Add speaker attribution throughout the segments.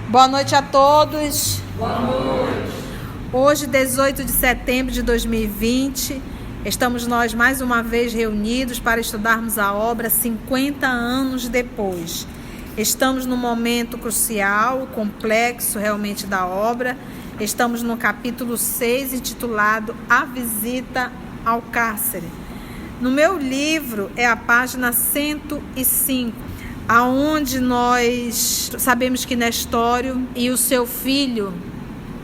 Speaker 1: Boa noite a todos.
Speaker 2: Boa noite.
Speaker 1: Hoje, 18 de setembro de 2020, estamos nós mais uma vez reunidos para estudarmos a obra 50 anos depois. Estamos num momento crucial, complexo realmente da obra. Estamos no capítulo 6, intitulado A Visita ao Cárcere. No meu livro é a página 105. Aonde nós sabemos que Nestório e o seu filho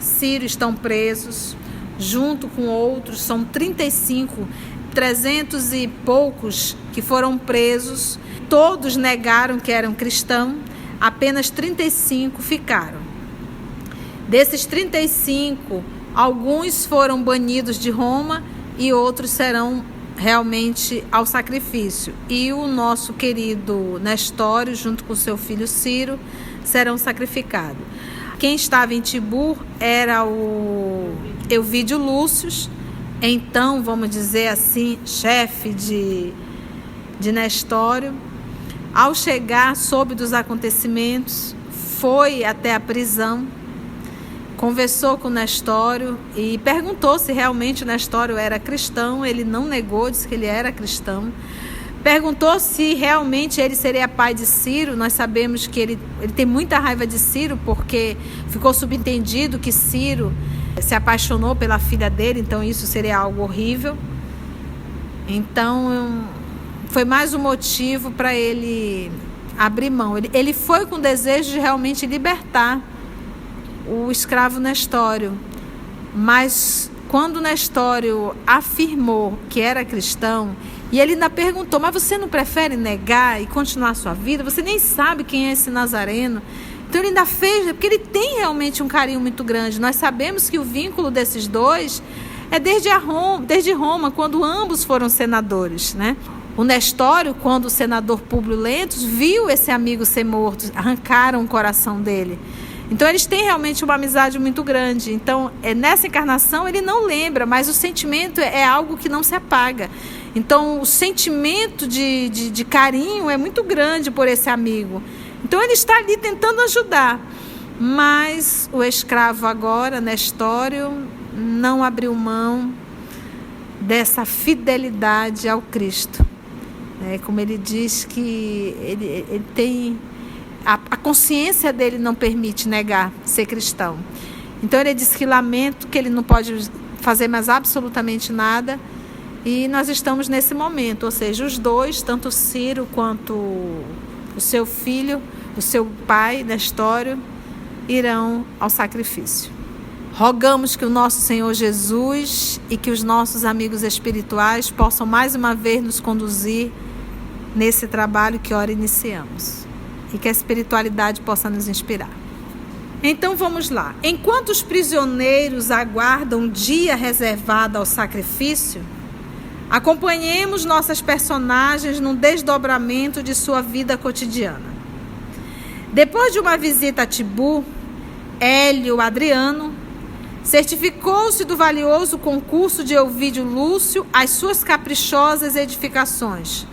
Speaker 1: Ciro estão presos, junto com outros, são 35, 300 e poucos que foram presos, todos negaram que eram cristãos, apenas 35 ficaram. Desses 35, alguns foram banidos de Roma e outros serão realmente ao sacrifício. E o nosso querido Nestório, junto com seu filho Ciro, serão sacrificados. Quem estava em Tibur era o Elvídio Lúcio, então, vamos dizer assim, chefe de Nestório. Ao chegar, soube dos acontecimentos, foi até a prisão, conversou com Nestório e perguntou se realmente Nestório era cristão. Ele não negou, disse que ele era cristão. Perguntou se realmente ele seria pai de Ciro. Nós sabemos que ele tem muita raiva de Ciro, porque ficou subentendido que Ciro se apaixonou pela filha dele, então isso seria algo horrível. Então, foi mais um motivo para ele abrir mão. Ele foi com o desejo de realmente libertar o escravo Nestório, mas quando Nestório afirmou que era cristão, e ele ainda perguntou, mas você não prefere negar e continuar a sua vida? Você nem sabe quem é esse Nazareno. Então ele ainda fez, porque ele tem realmente um carinho muito grande. Nós sabemos que o vínculo desses dois é desde Roma, quando ambos foram senadores, né? O Nestório, quando o senador Públio Lentulus viu esse amigo ser morto, arrancaram o coração dele. Então eles têm realmente uma amizade muito grande. Então nessa encarnação ele não lembra, mas o sentimento é algo que não se apaga. Então o sentimento de carinho é muito grande por esse amigo. Então ele está ali tentando ajudar. Mas o escravo agora, Nestório, não abriu mão dessa fidelidade ao Cristo. Como ele diz que ele tem... A consciência dele não permite negar ser cristão. Então ele diz que lamento, que ele não pode fazer mais absolutamente nada. E nós estamos nesse momento, ou seja, os dois, tanto Ciro quanto o seu filho, o seu pai, Nestório, irão ao sacrifício. Rogamos que o nosso Senhor Jesus e que os nossos amigos espirituais possam mais uma vez nos conduzir nesse trabalho que ora iniciamos. E que a espiritualidade possa nos inspirar. Então vamos lá. Enquanto os prisioneiros aguardam um dia reservado ao sacrifício, acompanhemos nossas personagens num desdobramento de sua vida cotidiana. Depois de uma visita a Tibur, Hélio Adriano certificou-se do valioso concurso de Elvídio Lúcio às suas caprichosas edificações,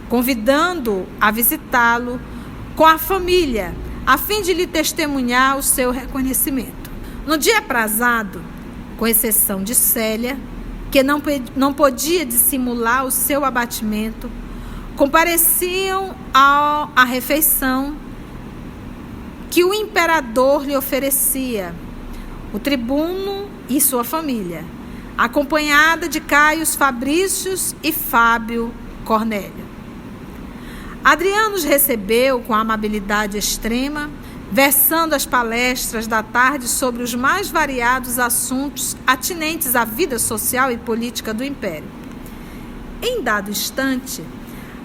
Speaker 1: convidando-o a visitá-lo com a família, a fim de lhe testemunhar o seu reconhecimento. No dia aprazado, com exceção de Célia, que não podia dissimular o seu abatimento, compareciam à refeição que o imperador lhe oferecia, o tribuno e sua família, acompanhada de Caius Fabrícios e Fábio Cornélio. Adriano os recebeu com amabilidade extrema, versando as palestras da tarde sobre os mais variados assuntos atinentes à vida social e política do Império. Em dado instante,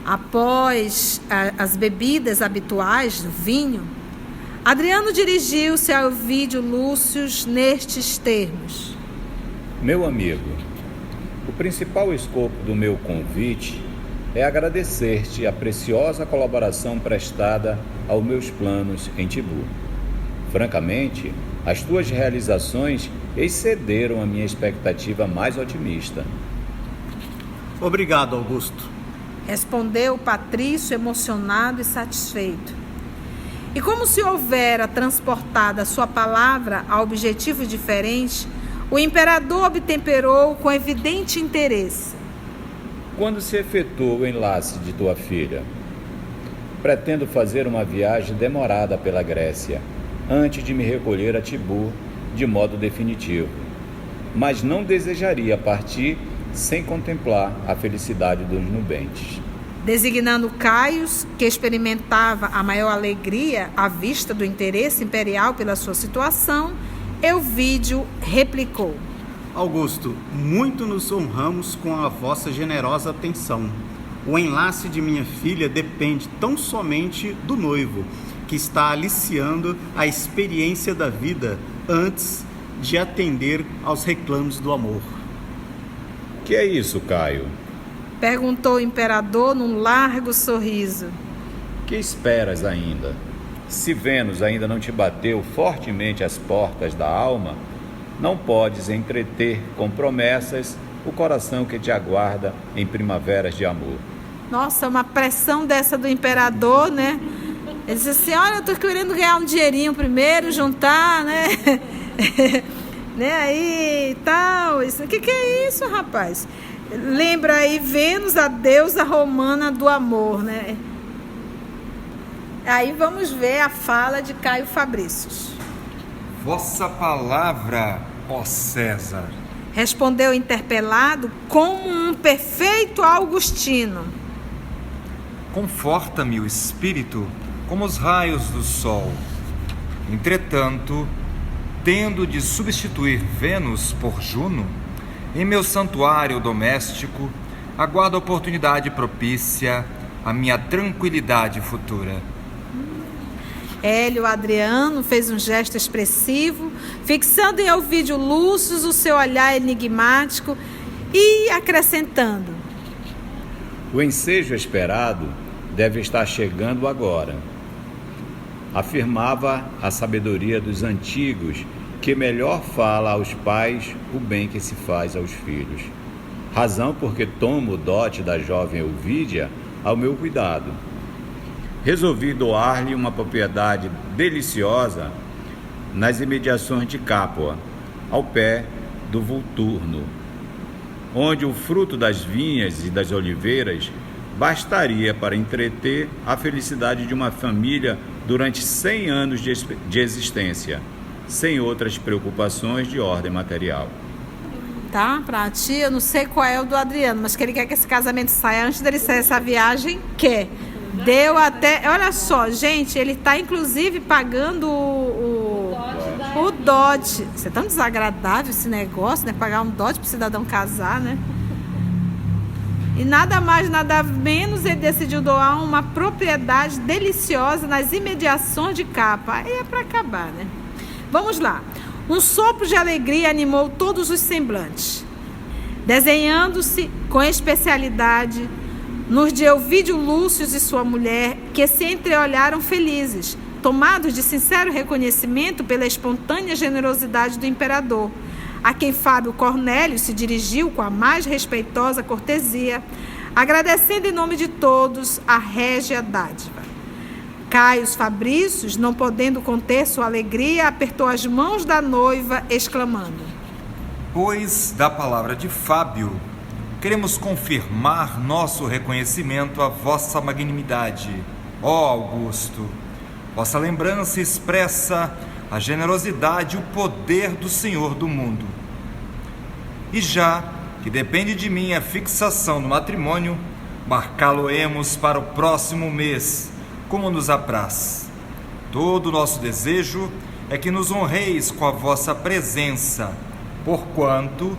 Speaker 1: após as bebidas habituais do vinho, Adriano dirigiu-se a Elvídio Lúcio nestes termos:
Speaker 2: Meu amigo, o principal escopo do meu convite é agradecer-te a preciosa colaboração prestada aos meus planos em Tibur. Francamente, as tuas realizações excederam a minha expectativa mais otimista.
Speaker 3: Obrigado, Augusto.
Speaker 1: Respondeu Patrício, emocionado e satisfeito. E como se houvera transportado a sua palavra a objetivo diferente, o imperador obtemperou com evidente interesse.
Speaker 2: Quando se efetua o enlace de tua filha? Pretendo fazer uma viagem demorada pela Grécia, antes de me recolher a Tibur de modo definitivo. Mas não desejaria partir sem contemplar a felicidade dos nubentes.
Speaker 1: Designando Caius, que experimentava a maior alegria à vista do interesse imperial pela sua situação, Elvídio replicou:
Speaker 3: Augusto, muito nos honramos com a vossa generosa atenção. O enlace de minha filha depende tão somente do noivo, que está aliciando a experiência da vida antes de atender aos reclamos do amor.
Speaker 2: Que é isso, Caio?
Speaker 1: Perguntou o imperador num largo sorriso.
Speaker 2: Que esperas ainda? Se Vênus ainda não te bateu fortemente às portas da alma, não podes entreter com promessas o coração que te aguarda em primaveras de amor.
Speaker 1: Nossa, uma pressão dessa do imperador, né? Ele disse assim, olha, eu tô querendo ganhar um dinheirinho primeiro, juntar, né? Né? Aí, tal, isso. Que é isso, rapaz? Lembra aí Vênus, a deusa romana do amor, né? Aí vamos ver a fala de Caio Fabrícios.
Speaker 4: Vossa palavra, ó César.
Speaker 1: Respondeu o interpelado como um perfeito augustino.
Speaker 4: Conforta-me o espírito como os raios do sol. Entretanto, tendo de substituir Vênus por Juno, em meu santuário doméstico, aguardo a oportunidade propícia à minha tranquilidade futura.
Speaker 1: Hélio Adriano fez um gesto expressivo, fixando em Elvídio Lúcio o seu olhar enigmático e acrescentando:
Speaker 2: O ensejo esperado deve estar chegando agora. Afirmava a sabedoria dos antigos, que melhor fala aos pais o bem que se faz aos filhos. Razão porque tomo o dote da jovem Elvídia ao meu cuidado. Resolvi doar-lhe uma propriedade deliciosa nas imediações de Capua, ao pé do Vulturno, onde o fruto das vinhas e das oliveiras bastaria para entreter a felicidade de uma família durante 100 anos de existência, sem outras preocupações de ordem material.
Speaker 1: Tá, pra ti, eu não sei qual é o do Adriano, mas que ele quer que esse casamento saia antes dele sair essa viagem, quer. Deu até, olha só, gente, ele tá inclusive pagando o dote. Isso é tão desagradável esse negócio, né? Pagar um dote pro cidadão casar, né? E nada mais, nada menos, ele decidiu doar uma propriedade deliciosa nas imediações de Capa. Aí é para acabar, né? Vamos lá. Um sopro de alegria animou todos os semblantes, desenhando-se com especialidade nos de Elvídio Lúcio e sua mulher, que se entreolharam felizes, tomados de sincero reconhecimento pela espontânea generosidade do imperador, a quem Fábio Cornélio se dirigiu com a mais respeitosa cortesia, agradecendo em nome de todos a régia dádiva. Caio Fabrícios, não podendo conter sua alegria, apertou as mãos da noiva, exclamando:
Speaker 4: Pois da palavra de Fábio, queremos confirmar nosso reconhecimento à vossa magnanimidade, ó Augusto. Vossa lembrança expressa a generosidade e o poder do Senhor do mundo. E já que depende de mim a fixação do matrimônio, marcá-lo-emos para o próximo mês, como nos apraz. Todo o nosso desejo é que nos honreis com a vossa presença, porquanto,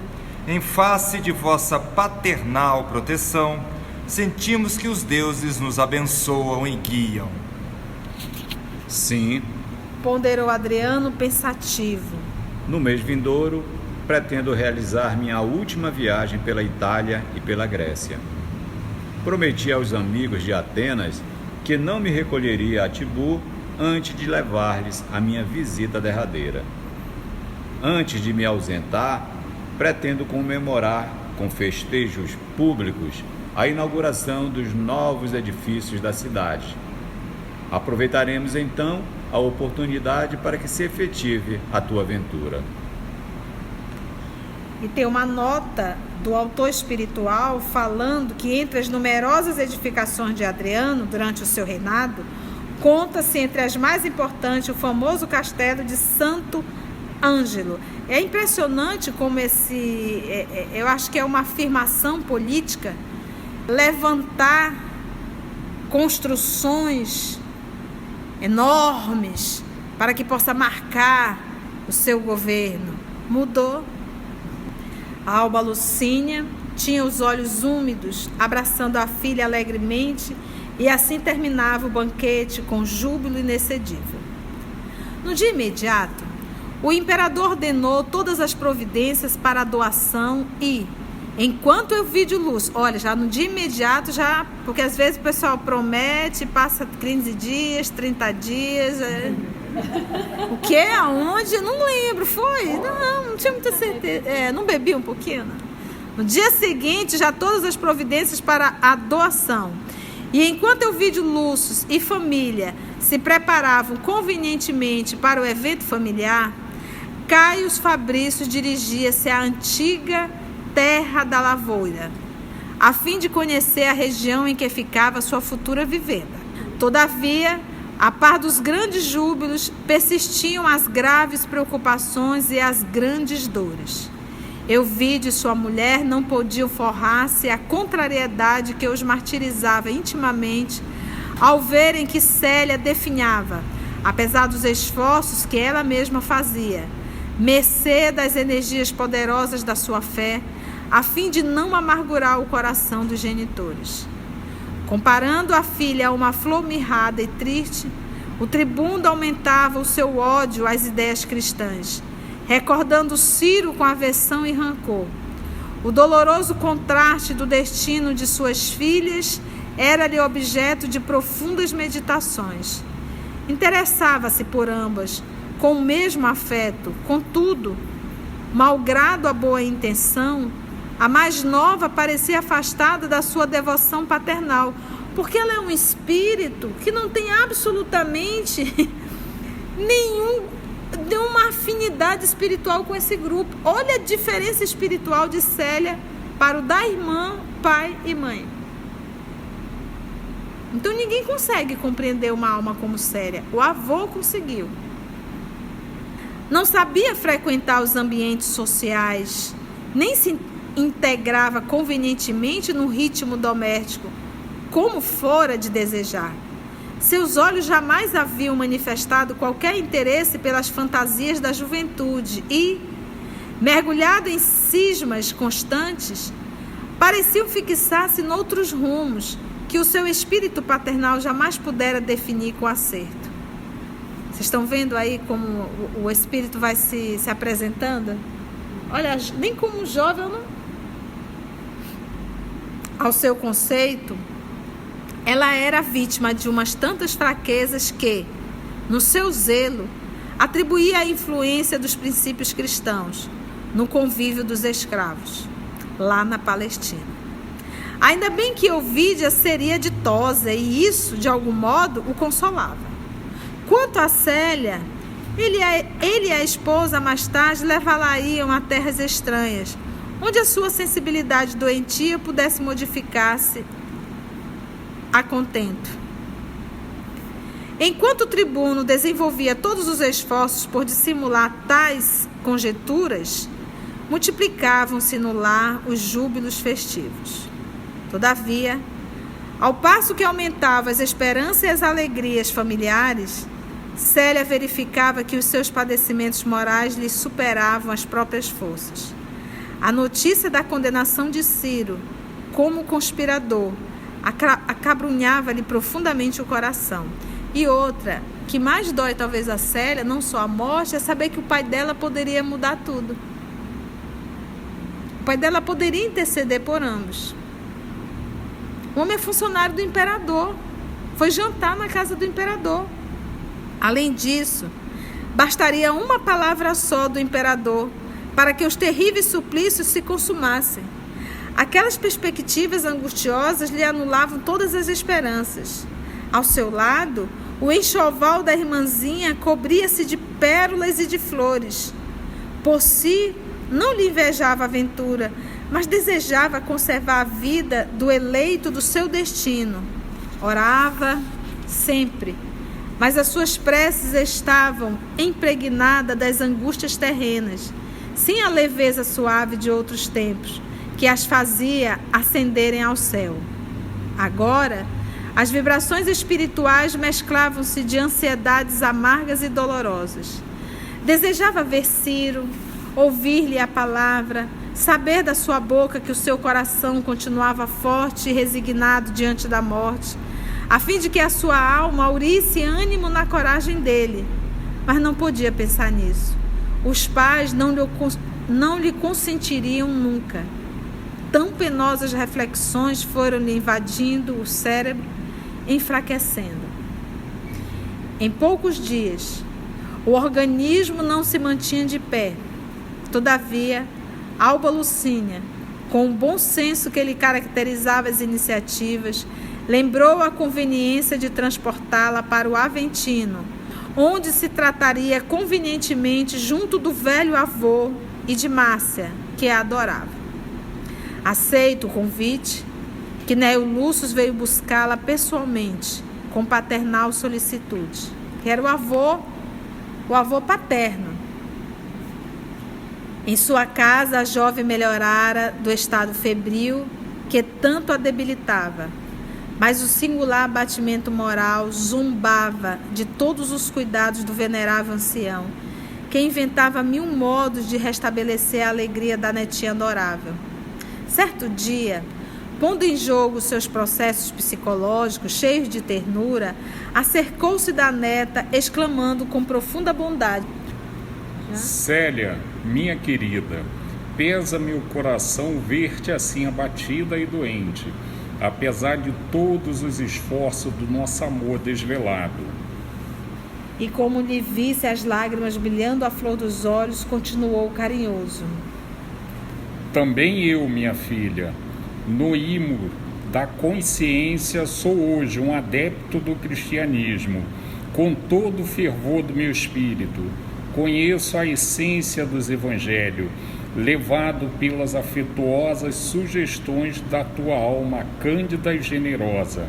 Speaker 4: em face de vossa paternal proteção, sentimos que os deuses nos abençoam e guiam.
Speaker 2: Sim,
Speaker 1: ponderou Adriano pensativo.
Speaker 2: no mês vindouro, pretendo realizar minha última viagem pela Itália e pela Grécia. Prometi aos amigos de Atenas que não me recolheria a Tibur antes de levar-lhes a minha visita derradeira. Antes de me ausentar, pretendo comemorar com festejos públicos a inauguração dos novos edifícios da cidade. Aproveitaremos então a oportunidade para que se efetive a tua aventura.
Speaker 1: E tem uma nota do autor espiritual falando que entre as numerosas edificações de Adriano durante o seu reinado, conta-se entre as mais importantes o famoso castelo de Santo Ângelo. É impressionante como eu acho que é uma afirmação política, levantar construções enormes para que possa marcar o seu governo. Mudou. A Alba Lucínia tinha os olhos úmidos, abraçando a filha alegremente, e assim terminava o banquete com júbilo inexcedível. No dia imediato, o imperador ordenou todas as providências para a doação e, enquanto eu vi de luz, olha, já no dia imediato, porque às vezes o pessoal promete, passa 15 dias, 30 dias, o que? Aonde? Não lembro, foi? Não tinha muita certeza, não bebi um pouquinho, não. No dia seguinte, já todas as providências para a doação. E enquanto eu vi de Lúcio e família se preparavam convenientemente para o evento familiar, Caio Fabrício dirigia-se à antiga terra da lavoura, a fim de conhecer a região em que ficava sua futura vivenda. Todavia, a par dos grandes júbilos, persistiam as graves preocupações e as grandes dores. Euvide e sua mulher não podiam forrar-se a contrariedade que os martirizava intimamente ao verem que Célia definhava, apesar dos esforços que ela mesma fazia, mercê das energias poderosas da sua fé, a fim de não amargurar o coração dos genitores. Comparando a filha a uma flor mirrada e triste, o tribuno aumentava o seu ódio às ideias cristãs, recordando Ciro com aversão e rancor. O doloroso contraste do destino de suas filhas era-lhe objeto de profundas meditações. Interessava-se por ambas, com o mesmo afeto. Contudo, malgrado a boa intenção, a mais nova parecia afastada da sua devoção paternal, porque ela é um espírito que não tem absolutamente nenhuma afinidade espiritual com esse grupo. Olha a diferença espiritual de Célia para o da irmã, pai e mãe. Então ninguém consegue compreender uma alma como Célia. O avô conseguiu. Não sabia frequentar os ambientes sociais, nem se integrava convenientemente no ritmo doméstico, como fora de desejar. Seus olhos jamais haviam manifestado qualquer interesse pelas fantasias da juventude e, mergulhado em cismas constantes, pareciam fixar-se noutros rumos que o seu espírito paternal jamais pudera definir com acerto. Vocês estão vendo aí como o espírito vai se apresentando? Olha, nem como jovem, não. Ao seu conceito, ela era vítima de umas tantas fraquezas que, no seu zelo, atribuía a influência dos princípios cristãos no convívio dos escravos, lá na Palestina. Ainda bem que Ovídia seria ditosa e isso, de algum modo, o consolava. Quanto a Célia, ele e a esposa mais tarde levá-la-iam a terras estranhas, onde a sua sensibilidade doentia pudesse modificar-se a contento. Enquanto o tribuno desenvolvia todos os esforços por dissimular tais conjecturas, multiplicavam-se no lar os júbilos festivos. Todavia, ao passo que aumentavam as esperanças e as alegrias familiares, Célia verificava que os seus padecimentos morais lhe superavam as próprias forças. A notícia da condenação de Ciro como conspirador acabrunhava-lhe profundamente o coração. E outra, que mais dói talvez a Célia, não só a morte, é saber que o pai dela poderia mudar tudo. O pai dela poderia interceder por ambos. O homem é funcionário do imperador. Foi jantar na casa do imperador. Além disso, bastaria uma palavra só do imperador para que os terríveis suplícios se consumassem. Aquelas perspectivas angustiosas lhe anulavam todas as esperanças. Ao seu lado, O enxoval da irmãzinha cobria-se de pérolas e de flores. Por si, não lhe invejava a aventura, mas desejava conservar a vida do eleito do seu destino. Orava sempre, mas as suas preces estavam impregnadas das angústias terrenas, sem a leveza suave de outros tempos, que as fazia ascenderem ao céu. Agora, as vibrações espirituais mesclavam-se de ansiedades amargas e dolorosas. Desejava ver Ciro, ouvir-lhe a palavra, saber da sua boca que o seu coração continuava forte e resignado diante da morte, a fim de que a sua alma aurisse ânimo na coragem dele. Mas não podia pensar nisso. Os pais não lhe consentiriam nunca. Tão penosas reflexões foram-lhe invadindo o cérebro, enfraquecendo. Em poucos dias, o organismo não se mantinha de pé. Todavia, Alba Lucínia, com o bom senso que lhe caracterizava as iniciativas, lembrou a conveniência de transportá-la para o Aventino, onde se trataria convenientemente junto do velho avô e de Márcia, que a adorava. Aceito o convite, Quinélio Lúcio veio buscá-la pessoalmente, com paternal solicitude, que era o avô paterno. Em sua casa, a jovem melhorara do estado febril que tanto a debilitava, mas o singular abatimento moral zombava de todos os cuidados do venerável ancião, que inventava 1000 modos de restabelecer a alegria da netinha adorável. Certo dia, pondo em jogo seus processos psicológicos cheios de ternura, acercou-se da neta, exclamando com profunda bondade:
Speaker 5: Célia, minha querida, pesa-me o coração ver-te assim abatida e doente, apesar de todos os esforços do nosso amor desvelado.
Speaker 1: E como lhe visse as lágrimas brilhando à flor dos olhos, continuou carinhoso:
Speaker 5: Também eu, minha filha, no imo da consciência, sou hoje um adepto do cristianismo, com todo o fervor do meu espírito. Conheço a essência dos evangelhos, levado pelas afetuosas sugestões da tua alma cândida e generosa.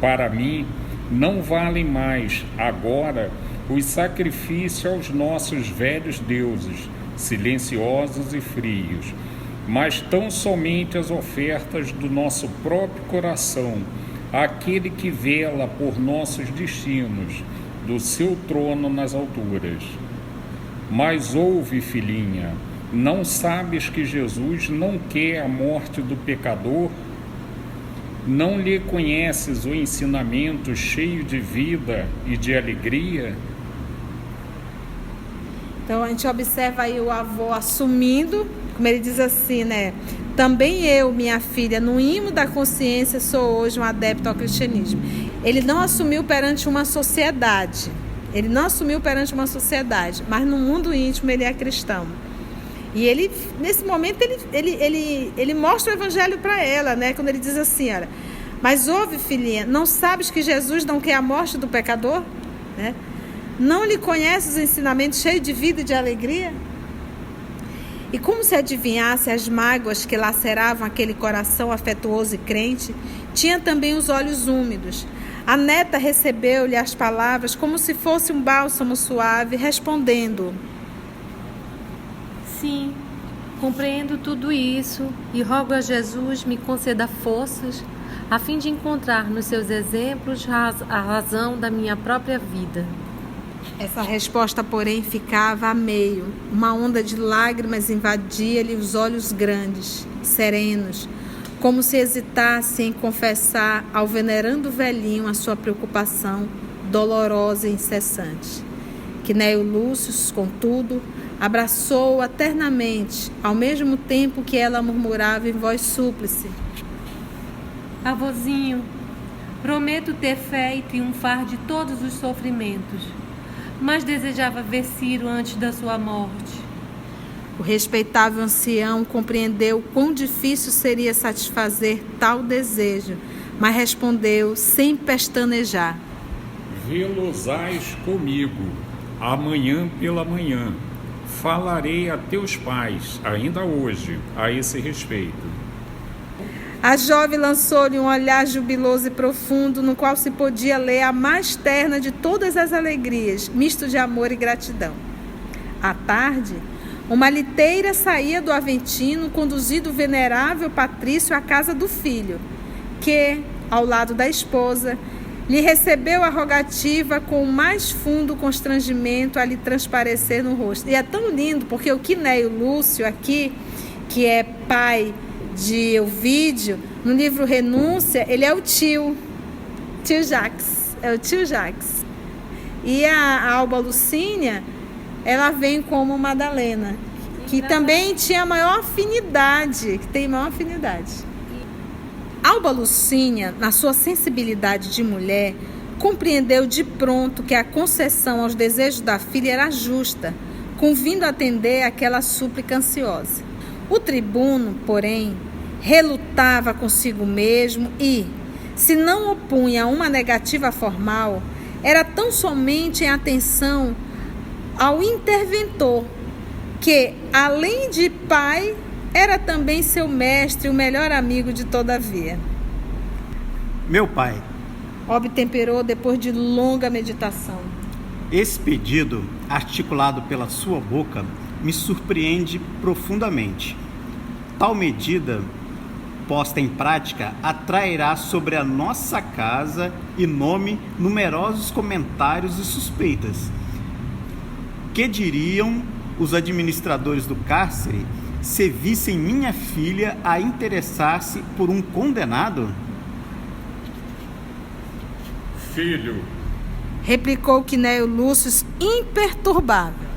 Speaker 5: Para mim, não valem mais, agora, os sacrifícios aos nossos velhos deuses, silenciosos e frios, mas tão somente as ofertas do nosso próprio coração, aquele que vela por nossos destinos, do seu trono nas alturas. Mas ouve, filhinha, não sabes que Jesus não quer a morte do pecador? Não lhe conheces o ensinamento cheio de vida e de alegria?
Speaker 1: Então a gente observa aí o avô assumindo, como ele diz assim, né? Também eu, minha filha, no imo da consciência, sou hoje um adepto ao cristianismo. Ele não assumiu perante uma sociedade. Mas no mundo íntimo ele é cristão. E ele, nesse momento, ele mostra o evangelho para ela, né? Quando ele diz assim, olha, mas ouve, filhinha, não sabes que Jesus não quer a morte do pecador? Né? Não lhe conheces os ensinamentos cheios de vida e de alegria? E como se adivinhasse as mágoas que laceravam aquele coração afetuoso e crente, tinha também os olhos úmidos. A neta recebeu-lhe as palavras como se fosse um bálsamo suave, respondendo:
Speaker 6: Sim, compreendo tudo isso e rogo a Jesus me conceda forças a fim de encontrar nos seus exemplos a razão da minha própria vida.
Speaker 1: Essa resposta, porém, ficava a meio. Uma onda de lágrimas invadia-lhe os olhos grandes, serenos, como se hesitasse em confessar ao venerando velhinho a sua preocupação dolorosa e incessante. Quinélio Lúcio, contudo, abraçou-a ternamente, ao mesmo tempo que ela murmurava em voz súplice:
Speaker 6: Avôzinho, prometo ter fé e triunfar de todos os sofrimentos, mas desejava ver Ciro antes da sua morte.
Speaker 1: O respeitável ancião compreendeu quão difícil seria satisfazer tal desejo, mas respondeu sem pestanejar:
Speaker 5: relosais comigo, amanhã pela manhã. Falarei a teus pais, ainda hoje, a esse respeito.
Speaker 1: A jovem lançou-lhe um olhar jubiloso e profundo, no qual se podia ler a mais terna de todas as alegrias, misto de amor e gratidão. À tarde, uma liteira saía do Aventino, conduzindo o venerável Patrício à casa do filho, que, ao lado da esposa, lhe recebeu a rogativa com o mais fundo constrangimento a lhe transparecer no rosto. E é tão lindo, porque o Quinéio Lúcio aqui, que é pai de Ovídio, no livro Renúncia, ele é o tio Jacques, é o tio Jacques. E a Alba Lucínia, ela vem como Madalena, que também tinha maior afinidade, que tem maior afinidade. Alba Lucínia, na sua sensibilidade de mulher, compreendeu de pronto que a concessão aos desejos da filha era justa, convindo atender aquela súplica ansiosa. O tribuno, porém, relutava consigo mesmo e, se não opunha a uma negativa formal, era tão somente em atenção ao interventor, que, além de pai, era também seu mestre e o melhor amigo de todavia.
Speaker 3: Meu pai,
Speaker 1: obtemperou depois de longa meditação.
Speaker 3: Esse pedido, articulado pela sua boca, me surpreende profundamente. Tal medida, posta em prática, atrairá sobre a nossa casa e nome numerosos comentários e suspeitas. Que diriam os administradores do cárcere se vissem minha filha a interessar-se por um condenado?
Speaker 5: Filho,
Speaker 1: replicou Quinéio Lúcio, imperturbável,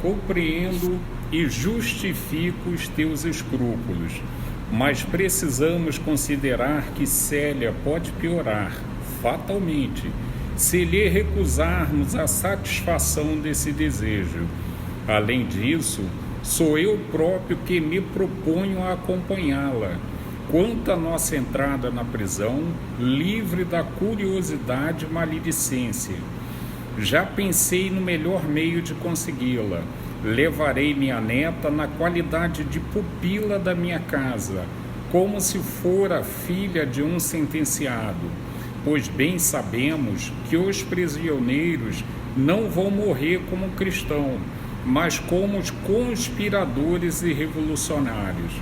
Speaker 5: compreendo e justifico os teus escrúpulos, mas precisamos considerar que Célia pode piorar, fatalmente, se lhe recusarmos a satisfação desse desejo. Além disso, sou eu próprio que me proponho a acompanhá-la. Quanto à nossa entrada na prisão, livre da curiosidade e maledicência, já pensei no melhor meio de consegui-la. Levarei minha neta na qualidade de pupila da minha casa, como se fora filha de um sentenciado, pois bem sabemos que os prisioneiros não vão morrer como cristãos, mas como os conspiradores e revolucionários.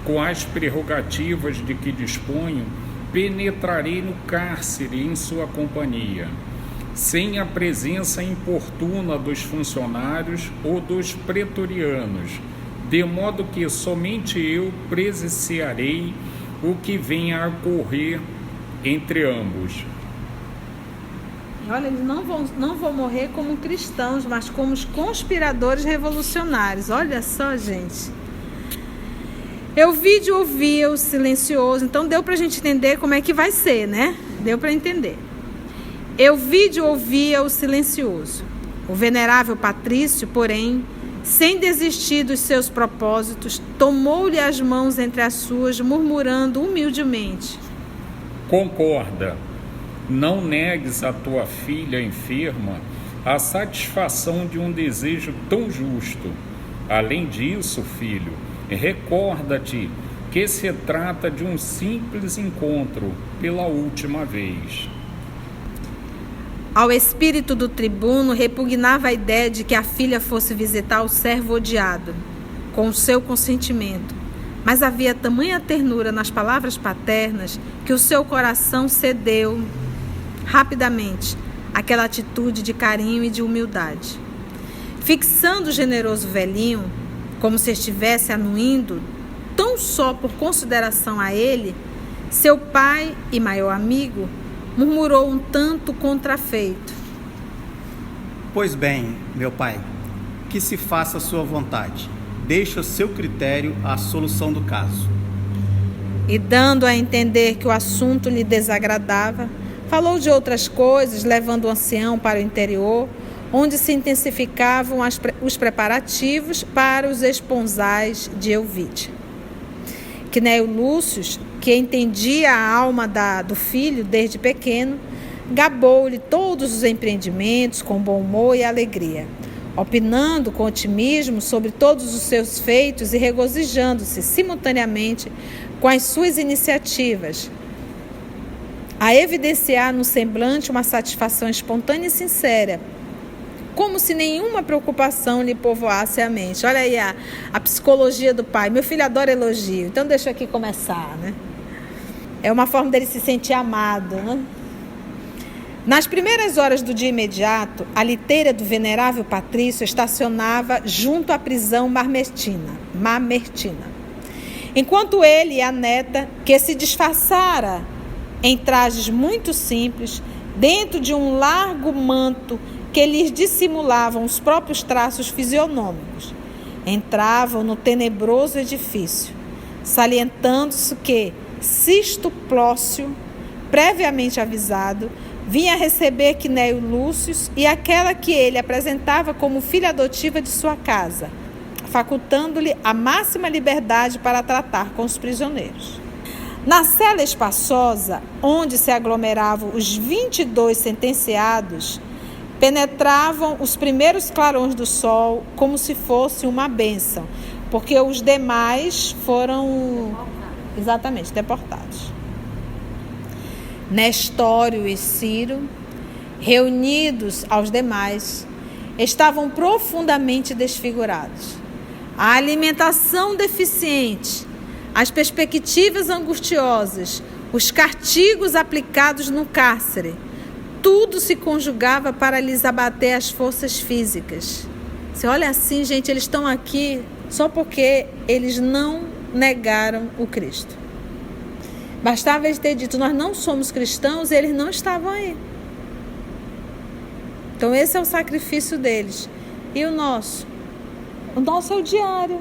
Speaker 5: Com as prerrogativas de que disponho, penetrarei no cárcere em sua companhia, sem a presença importuna dos funcionários ou dos pretorianos, de modo que somente eu presenciarei o que venha a ocorrer entre ambos.
Speaker 1: Olha, eles não vão morrer como cristãos, mas como os conspiradores revolucionários. Olha só, gente. Ovídio ouvia-o silencioso. Então deu para a gente entender como é que vai ser, né? Deu para entender. Ovídio ouvia-o silencioso. O venerável Patrício, porém, sem desistir dos seus propósitos, tomou-lhe as mãos entre as suas, murmurando humildemente:
Speaker 5: concorda. Não negues à tua filha enferma a satisfação de um desejo tão justo. Além disso, filho, recorda-te que se trata de um simples encontro pela última vez.
Speaker 1: Ao espírito do tribuno repugnava a ideia de que a filha fosse visitar o servo odiado, com o seu consentimento. Mas havia tamanha ternura nas palavras paternas que o seu coração cedeu rapidamente àquela atitude de carinho e de humildade. Fixando o generoso velhinho, como se estivesse anuindo, tão só por consideração a ele, seu pai e maior amigo murmurou um tanto contrafeito:
Speaker 3: pois bem, meu pai, que se faça a sua vontade. Deixa a seu critério a solução do caso.
Speaker 1: E dando a entender que o assunto lhe desagradava, falou de outras coisas, levando o ancião para o interior, onde se intensificavam os preparativos para os esponsais de Ovídio. Quinéio Lúcio, que entendia a alma do filho desde pequeno, gabou-lhe todos os empreendimentos com bom humor e alegria, opinando com otimismo sobre todos os seus feitos e regozijando-se simultaneamente com as suas iniciativas, a evidenciar no semblante uma satisfação espontânea e sincera, como se nenhuma preocupação lhe povoasse a mente. Olha aí a psicologia do pai. Meu filho adora elogio, então deixa eu aqui começar, né? É uma forma dele se sentir amado, né? Nas primeiras horas do dia imediato, a liteira do venerável patrício estacionava junto à prisão mamertina. Enquanto ele e a neta, que se disfarçara em trajes muito simples, dentro de um largo manto que lhes dissimulavam os próprios traços fisionômicos, entravam no tenebroso edifício, salientando-se que Sisto Plócio, previamente avisado, vinha receber Quinéio Lúcio e aquela que ele apresentava como filha adotiva de sua casa, facultando-lhe a máxima liberdade para tratar com os prisioneiros. Na cela espaçosa, onde se aglomeravam os 22 sentenciados, penetravam os primeiros clarões do sol como se fosse uma bênção, porque os demais foram deportados. Nestório e Ciro, reunidos aos demais, estavam profundamente desfigurados. A alimentação deficiente, as perspectivas angustiosas, os castigos aplicados no cárcere, tudo se conjugava para lhes abater as forças físicas. Você olha assim, gente, eles estão aqui só porque eles não negaram o Cristo. Bastava eles ter dito, nós não somos cristãos, e eles não estavam aí. Então esse é o sacrifício deles. E o nosso? O nosso é o diário.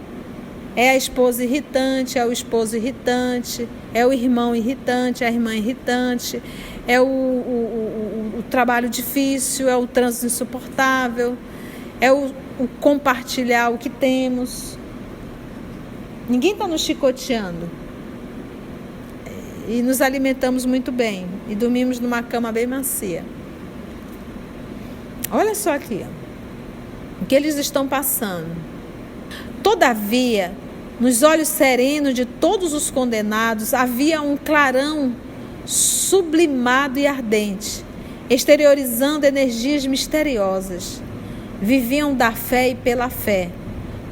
Speaker 1: É a esposa irritante, é o esposo irritante, é o irmão irritante, é a irmã irritante, é o trabalho difícil, é o trânsito insuportável, é o compartilhar o que temos. Ninguém está nos chicoteando. E nos alimentamos muito bem. E dormimos numa cama bem macia. Olha só aqui, ó, o que eles estão passando. Todavia, nos olhos serenos de todos os condenados, havia um clarão sublimado e ardente, exteriorizando energias misteriosas. Viviam da fé e pela fé,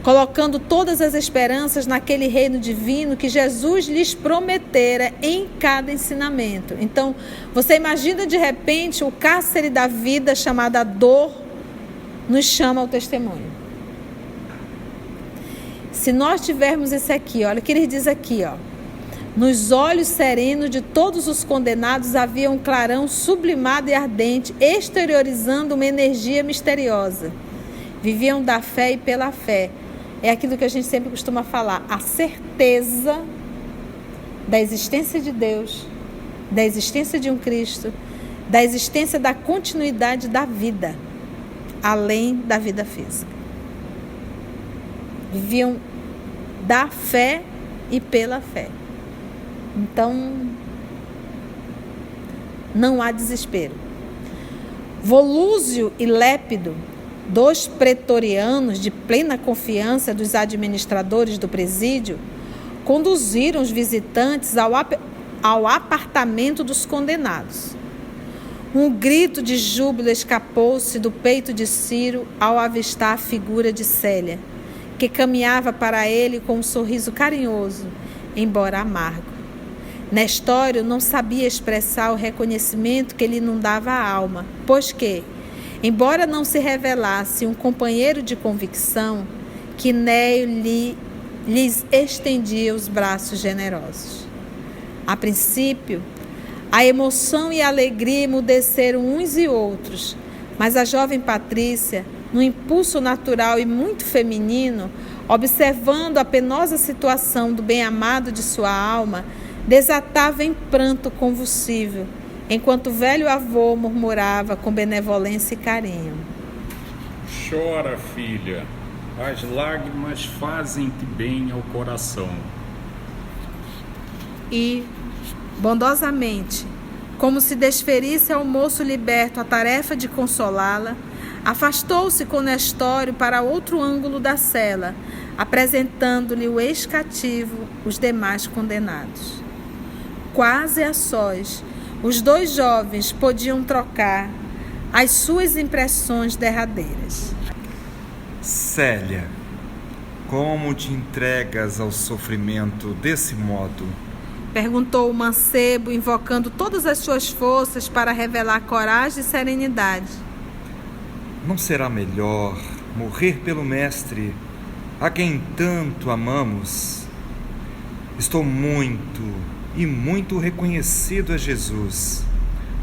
Speaker 1: colocando todas as esperanças naquele reino divino que Jesus lhes prometera em cada ensinamento. Então, você imagina de repente o cárcere da vida chamada dor nos chama ao testemunho. Se nós tivermos esse aqui, olha o que ele diz aqui, ó. Nos olhos serenos de todos os condenados havia um clarão sublimado e ardente, exteriorizando uma energia misteriosa. Viviam da fé e pela fé. É aquilo que a gente sempre costuma falar, a certeza da existência de Deus, da existência de um Cristo, da existência da continuidade da vida, além da vida física. Viviam da fé e pela fé. Então, não há desespero. Volúzio e Lépido, dois pretorianos de plena confiança dos administradores do presídio, conduziram os visitantes ao apartamento dos condenados. Um grito de júbilo escapou-se do peito de Ciro ao avistar a figura de Célia, que caminhava para ele com um sorriso carinhoso, embora amargo. Nestório não sabia expressar o reconhecimento que lhe inundava a alma, pois que, embora não se revelasse um companheiro de convicção, Quinéio lhes estendia os braços generosos. A princípio, a emoção e a alegria emudeceram uns e outros, mas a jovem Patrícia, num impulso natural e muito feminino, observando a penosa situação do bem-amado de sua alma, desatava em pranto convulsivo, enquanto o velho avô murmurava com benevolência e carinho:
Speaker 5: Chora, filha, as lágrimas fazem-te bem ao coração.
Speaker 1: E, bondosamente, Como se desferisse ao moço liberto a tarefa de consolá-la, afastou-se com Nestório para outro ângulo da cela, apresentando-lhe o ex-cativo, os demais condenados. Quase a sós, os dois jovens podiam trocar as suas impressões derradeiras.
Speaker 4: Célia, como te entregas ao sofrimento desse modo?
Speaker 1: Perguntou o mancebo, invocando todas as suas forças para revelar coragem e serenidade.
Speaker 4: Não será melhor morrer pelo Mestre, a quem tanto amamos? Estou muito e muito reconhecido a Jesus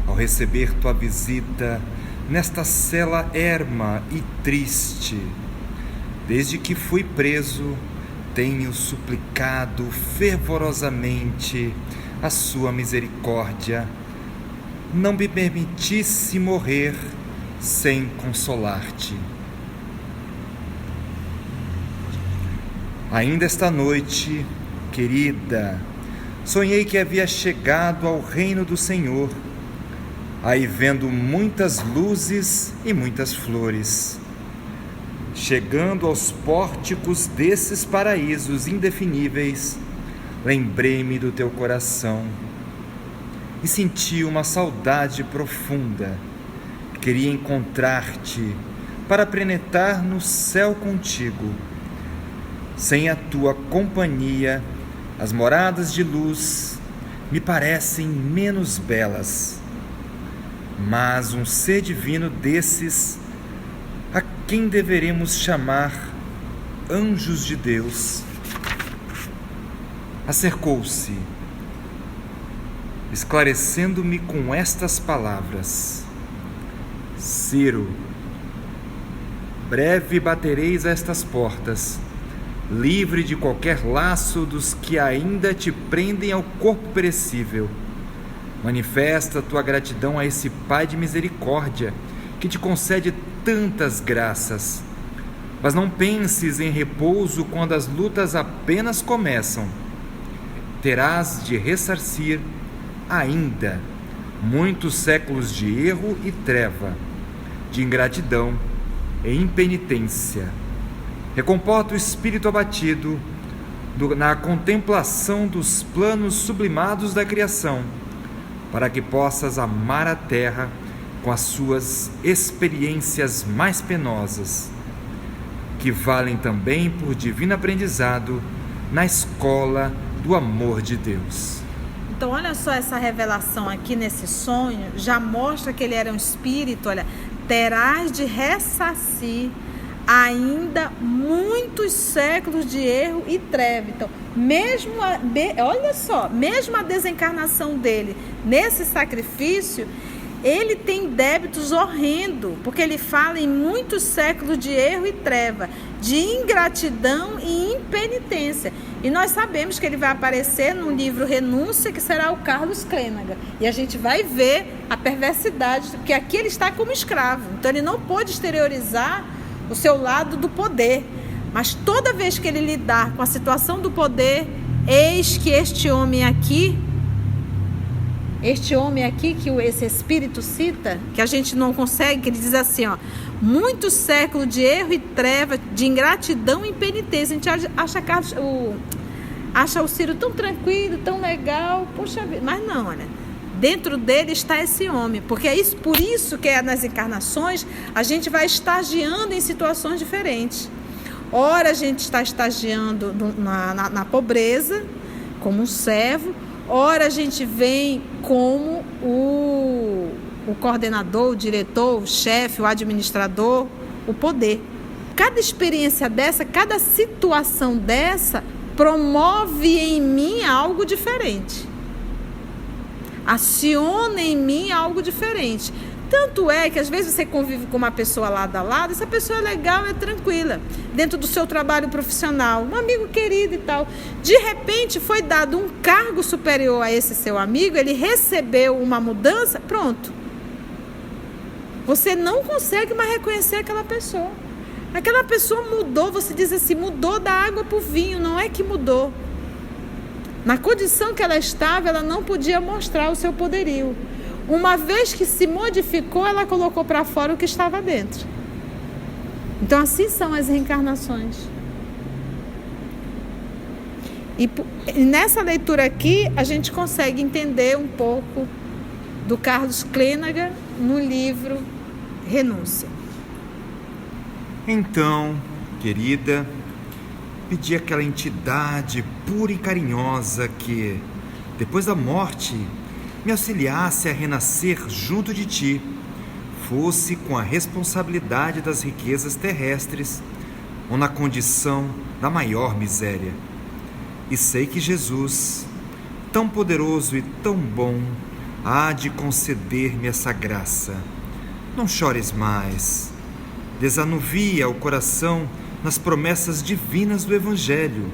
Speaker 4: ao receber tua visita nesta cela erma e triste. Desde que fui preso, tenho suplicado fervorosamente a sua misericórdia. Não me permitisse morrer sem consolar-te. Ainda esta noite, querida, sonhei que havia chegado ao reino do Senhor, aí vendo muitas luzes e muitas flores. Chegando aos pórticos desses paraísos indefiníveis, lembrei-me do teu coração e senti uma saudade profunda. Queria encontrar-te para penetrar no céu contigo. Sem a tua companhia, as moradas de luz me parecem menos belas. Mas um ser divino desses, a quem deveremos chamar anjos de Deus, acercou-se, esclarecendo-me com estas palavras: Ciro, breve batereis a estas portas, livre de qualquer laço dos que ainda te prendem ao corpo perecível. Manifesta tua gratidão a esse Pai de misericórdia, que te concede tantas graças. Mas não penses em repouso quando as lutas apenas começam. Terás de ressarcir ainda muitos séculos de erro e treva, de ingratidão e impenitência. Recomporta o espírito abatido na contemplação dos planos sublimados da criação, para que possas amar a terra com as suas experiências mais penosas, que valem também por divino aprendizado na escola do amor de Deus.
Speaker 1: Então, olha só essa revelação aqui nesse sonho, já mostra que ele era um espírito. Olha, terás de ressarcir ainda muitos séculos de erro e treva. Então, olha só, mesmo a desencarnação dele nesse sacrifício, ele tem débitos horrendos, porque ele fala em muitos séculos de erro e treva, de ingratidão e impenitência. E nós sabemos que ele vai aparecer no livro Renúncia, que será o Carlos Clênaga. E a gente vai ver a perversidade, porque aqui ele está como escravo. Então ele não pôde exteriorizar o seu lado do poder. Mas toda vez que ele lidar com a situação do poder, eis que este homem aqui que esse espírito cita, que a gente não consegue, que ele diz assim, ó, muitos séculos de erro e treva, de ingratidão e impenitência. A gente acha o Ciro tão tranquilo, tão legal, poxa vida, mas não, olha, dentro dele está esse homem, porque é isso, por isso que nas encarnações a gente vai estagiando em situações diferentes. Ora a gente está estagiando na pobreza, como um servo. Ora a gente vem como o coordenador, o diretor, o chefe, o administrador, o poder. Cada experiência dessa, cada situação dessa, promove em mim algo diferente. Aciona em mim algo diferente. Tanto é que às vezes você convive com uma pessoa lado a lado, essa pessoa é legal, é tranquila, dentro do seu trabalho profissional, um amigo querido e tal. De repente foi dado um cargo superior a esse seu amigo, ele recebeu uma mudança, pronto. Você não consegue mais reconhecer aquela pessoa. Aquela pessoa mudou, você diz assim, mudou da água para o vinho, não é que mudou. Na condição que ela estava, ela não podia mostrar o seu poderio. Uma vez que se modificou, ela colocou para fora o que estava dentro. Então, assim são as reencarnações. E nessa leitura aqui, a gente consegue entender um pouco do Carlos Clênaga no livro Renúncia.
Speaker 4: Então, querida, pedi àquela entidade pura e carinhosa que, depois da morte, me auxiliasse a renascer junto de ti, fosse com a responsabilidade das riquezas terrestres ou na condição da maior miséria. E sei que Jesus, tão poderoso e tão bom, há de conceder-me essa graça. Não chores mais. Desanuvia o coração nas promessas divinas do Evangelho.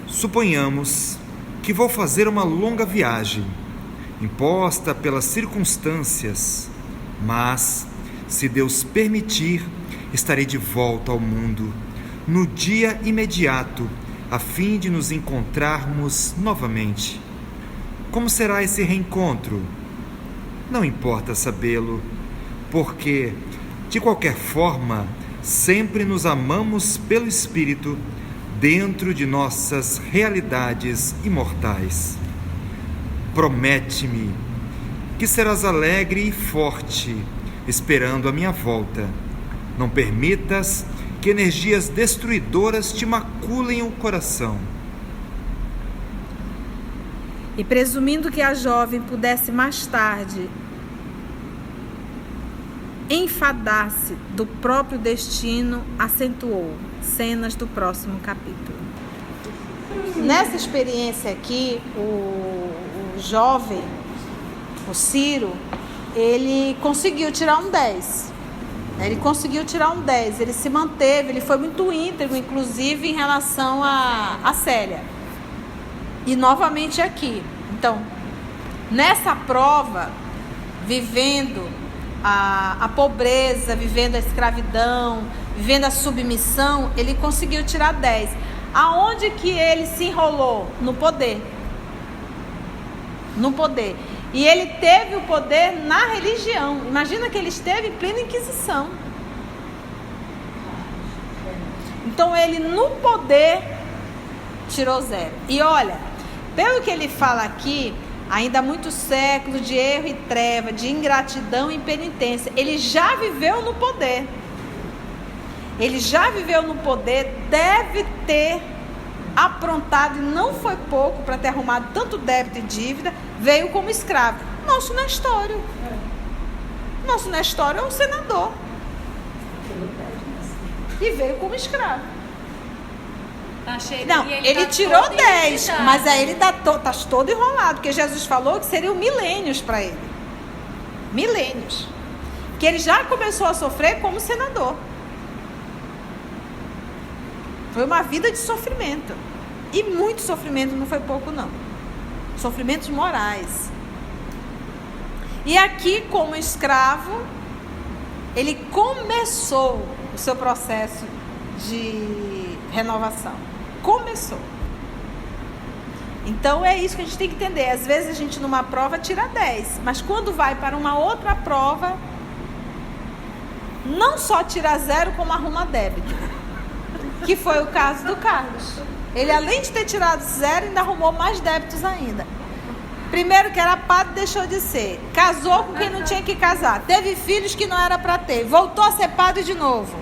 Speaker 4: Suponhamos que vou fazer uma longa viagem, imposta pelas circunstâncias, mas, se Deus permitir, estarei de volta ao mundo, no dia imediato, a fim de nos encontrarmos novamente. Como será esse reencontro? Não importa sabê-lo, porque, de qualquer forma, sempre nos amamos pelo Espírito, dentro de nossas realidades imortais. Promete-me que serás alegre e forte, esperando a minha volta. Não permitas que energias destruidoras te maculem o coração.
Speaker 1: E presumindo que a jovem pudesse mais tarde enfadar-se do próprio destino, acentuou cenas do próximo capítulo. Nessa experiência aqui, o jovem, o Ciro, ele conseguiu tirar um 10. Ele conseguiu tirar um 10, ele se manteve, ele foi muito íntegro, inclusive em relação a Célia. E novamente aqui. Então, nessa prova, vivendo a pobreza, vivendo a escravidão, vivendo a submissão, ele conseguiu tirar 10. Aonde que ele se enrolou? No poder. No poder. E ele teve o poder na religião. Imagina que ele esteve em plena Inquisição. Então ele no poder tirou 0. E olha, pelo que ele fala aqui, ainda há muitos séculos de erro e treva, de ingratidão e impenitência. Ele já viveu no poder. Ele já viveu no poder, deve ter aprontado, e não foi pouco para ter arrumado tanto débito e dívida, veio como escravo. Nosso Nestório. Nosso Nestório é um senador. E veio como escravo. Não, ele tirou 10, mas aí ele está todo enrolado, porque Jesus falou que seriam milênios para ele. Milênios. Que ele já começou a sofrer como senador. Foi uma vida de sofrimento. E muito sofrimento, não foi pouco não. Sofrimentos morais. E aqui, como escravo, ele começou o seu processo de renovação. Começou. Então é isso que a gente tem que entender. Às vezes a gente numa prova tira 10, mas quando vai para uma outra prova, não só tira 0, como arruma débito. Que foi o caso do Carlos. Ele, além de ter tirado 0, ainda arrumou mais débitos ainda. Primeiro que era padre, deixou de ser. Casou com quem não tinha que casar. Teve filhos que não era para ter. Voltou a ser padre de novo.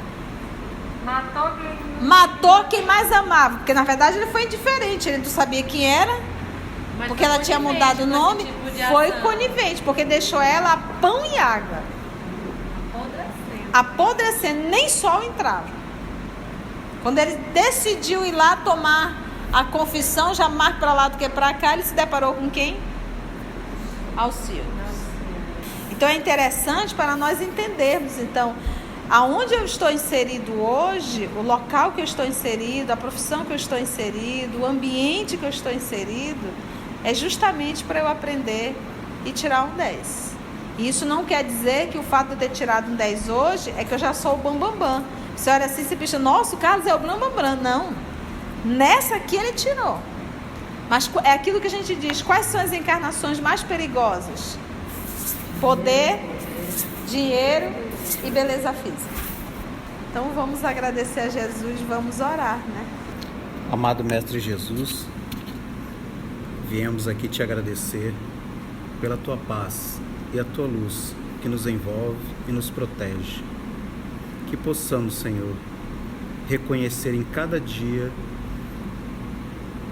Speaker 1: Matou quem mais amava. Porque na verdade ele foi indiferente. Ele não sabia quem era. Porque ela tinha mudado o nome. Foi conivente. Porque deixou ela a pão e água. Apodrecendo. Nem sol entrava. Quando ele decidiu ir lá tomar a confissão, já mais para lá do que para cá, ele se deparou com quem? Alcíones. Então é interessante para nós entendermos, então, aonde eu estou inserido hoje, o local que eu estou inserido, a profissão que eu estou inserido, o ambiente que eu estou inserido, é justamente para eu aprender e tirar um 10. E isso não quer dizer que o fato de eu ter tirado um 10 hoje é que eu já sou o bambambam. Você olha assim e pensa, nossa, o Carlos é o bambambam. Não. Nessa aqui ele tirou. Mas é aquilo que a gente diz, quais são as encarnações mais perigosas? Poder, dinheiro e beleza física. Então vamos agradecer a Jesus, vamos orar, né?
Speaker 3: Amado Mestre Jesus, viemos aqui te agradecer pela tua paz e a tua luz que nos envolve e nos protege. Que possamos, Senhor, reconhecer em cada dia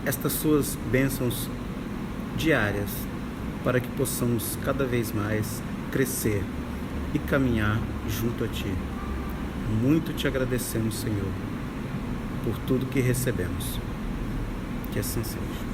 Speaker 3: estas suas bênçãos diárias, para que possamos cada vez mais crescer e caminhar junto a Ti. Muito te agradecemos, Senhor, por tudo que recebemos. Que assim seja.